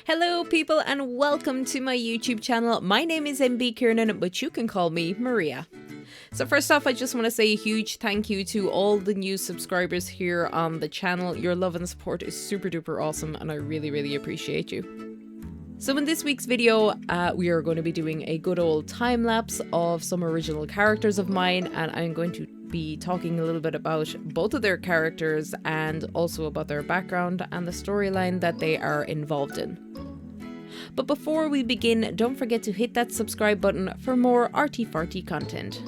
Hello people and welcome to my YouTube channel. My name is MB Kiernan, but you can call me Maria. So first off, I just want to say a huge thank you to all the new subscribers here on the channel. Your love and support is super duper awesome and I really appreciate you. So in this week's video, we are going to be doing a good old time lapse of some original characters of mine, and I'm going to be talking a little bit about both of their characters and also about their background and the storyline that they are involved in. But before we begin, don't forget to hit that subscribe button for more arty-farty content.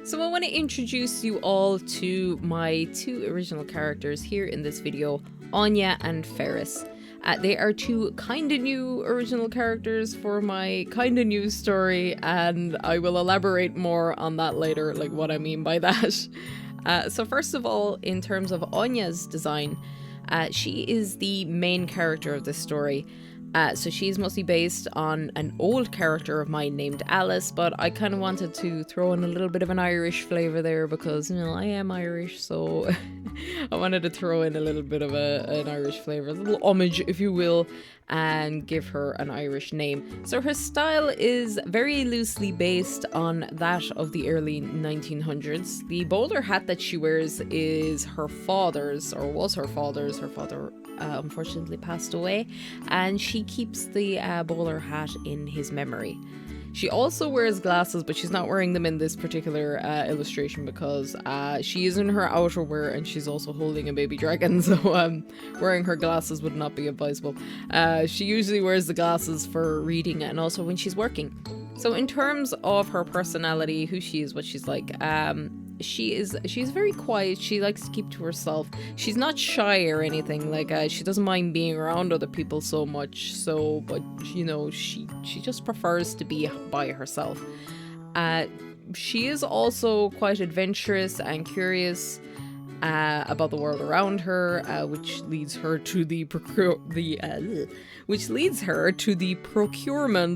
So I want to introduce you all to my two original characters here in this video, Áine and Ferus. They are two kinda new original characters for my kinda new story, and I will elaborate more on that later, like what I mean by that. So first of all, in terms of Áine's design, she is the main character of this story. So she's mostly based on an old character of mine named Alice, but I kind of wanted to throw in a little bit of an Irish flavour there because, you know, I am Irish, so I wanted to throw in a little bit of an Irish flavour, a little homage, if you will, and give her an Irish name. So her style is very loosely based on that of the early 1900s. The bowler hat that she wears is her father's, or was her father's. Her father unfortunately passed away, and she keeps the bowler hat in his memory. She also wears glasses, but she's not wearing them in this particular illustration because she is in her outerwear and she's also holding a baby dragon, so wearing her glasses would not be advisable. She usually wears the glasses for reading and also when she's working. So in terms of her personality, who she is, what she's like, she's very quiet. She likes to keep to herself. She's not shy or anything, like she doesn't mind being around other people so much, so but you know, she just prefers to be by herself. She is also quite adventurous and curious about the world around her, which leads her to the procurement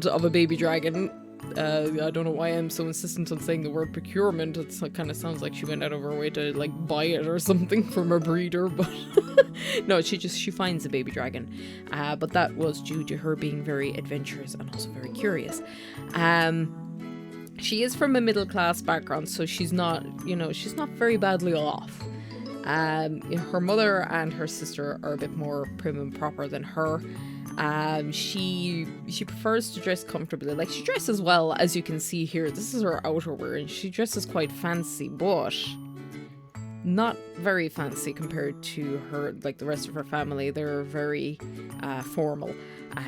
of a baby dragon. I don't know why I'm so insistent on saying the word procurement. It's like, kind of sounds like she went out of her way to like buy it or something from a breeder, but no, she finds a baby dragon. But that was due to her being very adventurous and also very curious. She is from a middle class background, so she's not very badly off. Her mother and her sister are a bit more prim and proper than her. She prefers to dress comfortably. Like, she dresses well, as you can see here. This is her outerwear, and she dresses quite fancy, but not very fancy compared to her, like the rest of her family. They're very formal.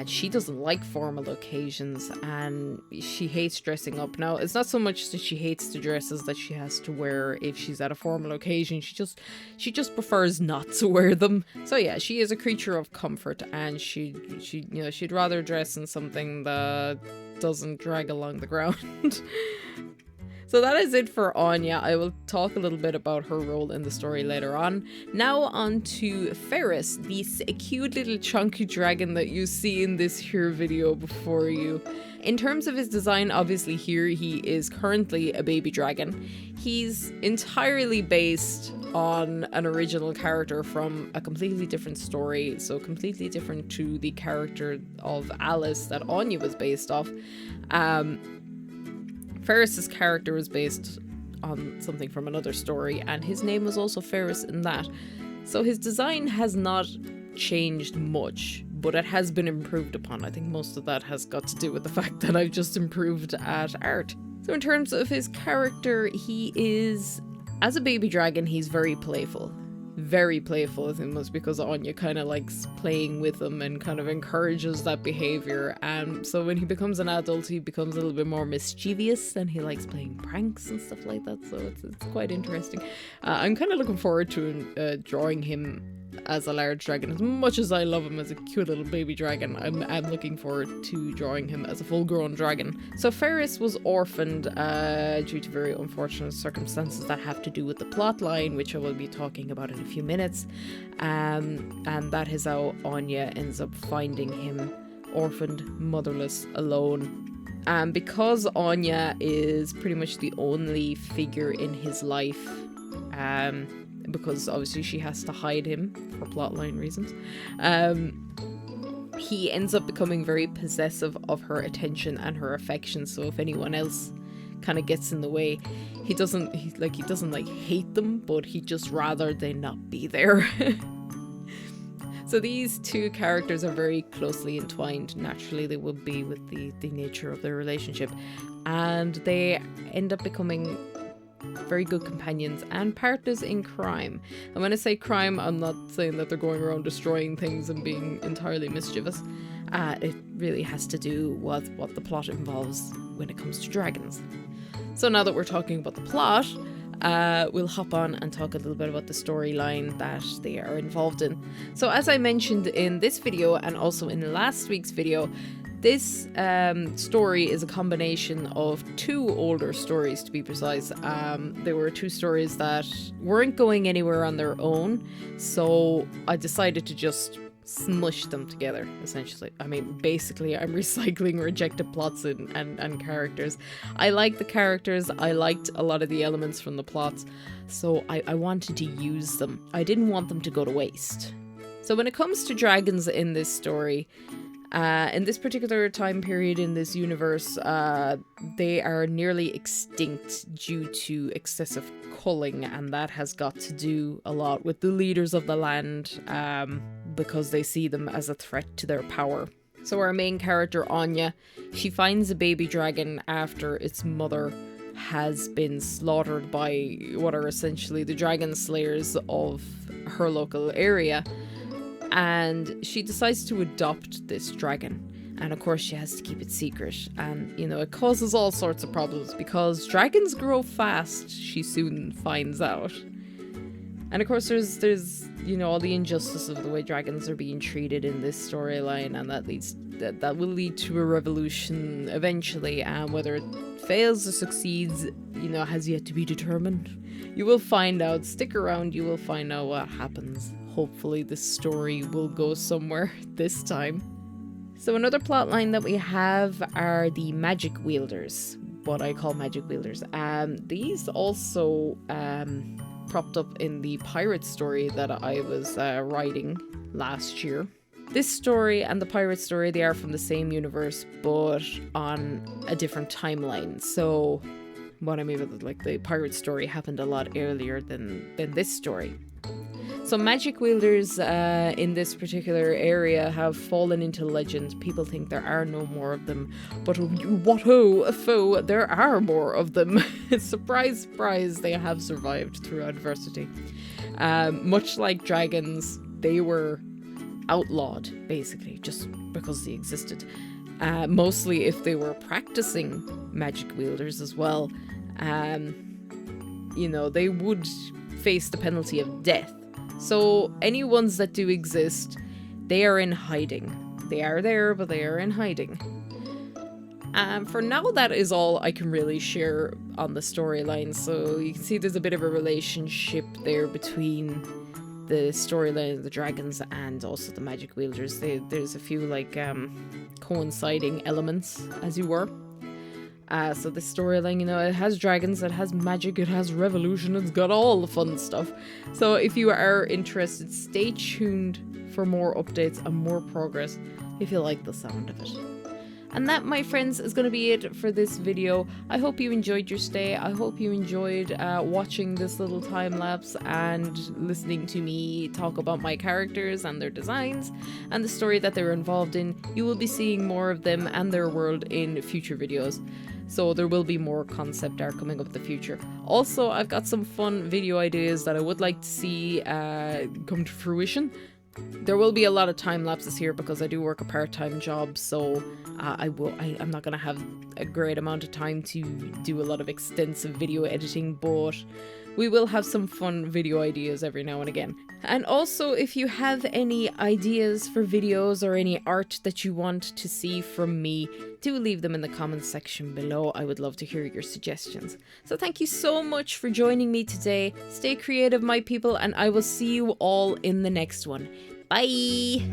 She doesn't like formal occasions, and she hates dressing up. Now, it's not so much that she hates the dresses that she has to wear if she's at a formal occasion. She just prefers not to wear them. So yeah, she is a creature of comfort, and she'd rather dress in something that doesn't drag along the ground. So that is it for Áine. I will talk a little bit about her role in the story later on. Now on to Ferus, this cute little chunky dragon that you see in this here video before you. In terms of his design, obviously here he is currently a baby dragon. He's entirely based on an original character from a completely different story, so completely different to the character of Alice that Áine was based off. Ferus's character was based on something from another story, and his name was also Ferus in that. So his design has not changed much, but it has been improved upon. I think most of that has got to do with the fact that I've just improved at art. So in terms of his character, he is, as a baby dragon, he's very playful. Very playful, I think, most because Áine kind of likes playing with him and kind of encourages that behavior. And so when he becomes an adult, he becomes a little bit more mischievous and he likes playing pranks and stuff like that. So it's quite interesting. I'm kind of looking forward to drawing him as a large dragon. As much as I love him as a cute little baby dragon, I'm looking forward to drawing him as a full-grown dragon. So Ferus was orphaned due to very unfortunate circumstances that have to do with the plot line, which I will be talking about in a few minutes. And that is how Áine ends up finding him orphaned, motherless, alone. And because Áine is pretty much the only figure in his life, because obviously she has to hide him for plotline reasons, he ends up becoming very possessive of her attention and her affection. So if anyone else kind of gets in the way, he doesn't like hate them, but he just rather they not be there. So these two characters are very closely entwined. Naturally, they would be with the nature of their relationship. And they end up becoming very good companions and partners in crime. And when I say crime, I'm not saying that they're going around destroying things and being entirely mischievous. It really has to do with what the plot involves when it comes to dragons. So now that we're talking about the plot, we'll hop on and talk a little bit about the storyline that they are involved in. So as I mentioned in this video and also in last week's video, this story is a combination of two older stories, to be precise. There were two stories that weren't going anywhere on their own, so I decided to just smush them together, essentially. I mean, basically, I'm recycling rejected plots and characters. I like the characters, I liked a lot of the elements from the plots, so I wanted to use them. I didn't want them to go to waste. So when it comes to dragons in this story, in this particular time period in this universe, they are nearly extinct due to excessive culling, and that has got to do a lot with the leaders of the land, because they see them as a threat to their power. So our main character, Áine, she finds a baby dragon after its mother has been slaughtered by what are essentially the dragon slayers of her local area. And she decides to adopt this dragon. And of course she has to keep it secret. And, you know, it causes all sorts of problems because dragons grow fast, she soon finds out. And of course there's you know, all the injustice of the way dragons are being treated in this storyline, and that will lead to a revolution eventually, and whether it fails or succeeds, you know, has yet to be determined. You will find out. Stick around, you will find out what happens. Hopefully this story will go somewhere this time. So another plotline that we have are the magic wielders, what I call magic wielders. These also propped up in the pirate story that I was writing last year. This story and the pirate story, they are from the same universe, but on a different timeline. So what I mean by like the pirate story happened a lot earlier than this story. So magic wielders in this particular area have fallen into legend. People think there are no more of them, but what-ho, foe, there are more of them. Surprise, surprise, they have survived through adversity. Much like dragons, they were outlawed, basically, just because they existed. Mostly if they were practicing magic wielders as well, you know, they would face the penalty of death. So any ones that do exist, they are in hiding. They are there, but they are in hiding. For now, that is all I can really share on the storyline. So you can see there's a bit of a relationship there between the storyline of the dragons and also the magic wielders. There's a few like coinciding elements, as you were. So this storyline, you know, it has dragons, it has magic, it has revolution, it's got all the fun stuff. So if you are interested, stay tuned for more updates and more progress if you like the sound of it. And that, my friends, is going to be it for this video. I hope you enjoyed your stay. I hope you enjoyed watching this little time lapse and listening to me talk about my characters and their designs and the story that they're involved in. You will be seeing more of them and their world in future videos. So there will be more concept art coming up in the future. Also, I've got some fun video ideas that I would like to see come to fruition. There will be a lot of time lapses here because I do work a part-time job, so I'm not going to have a great amount of time to do a lot of extensive video editing, but we will have some fun video ideas every now and again. And also, if you have any ideas for videos or any art that you want to see from me, do leave them in the comments section below. I would love to hear your suggestions. So thank you so much for joining me today. Stay creative, my people, and I will see you all in the next one. Bye!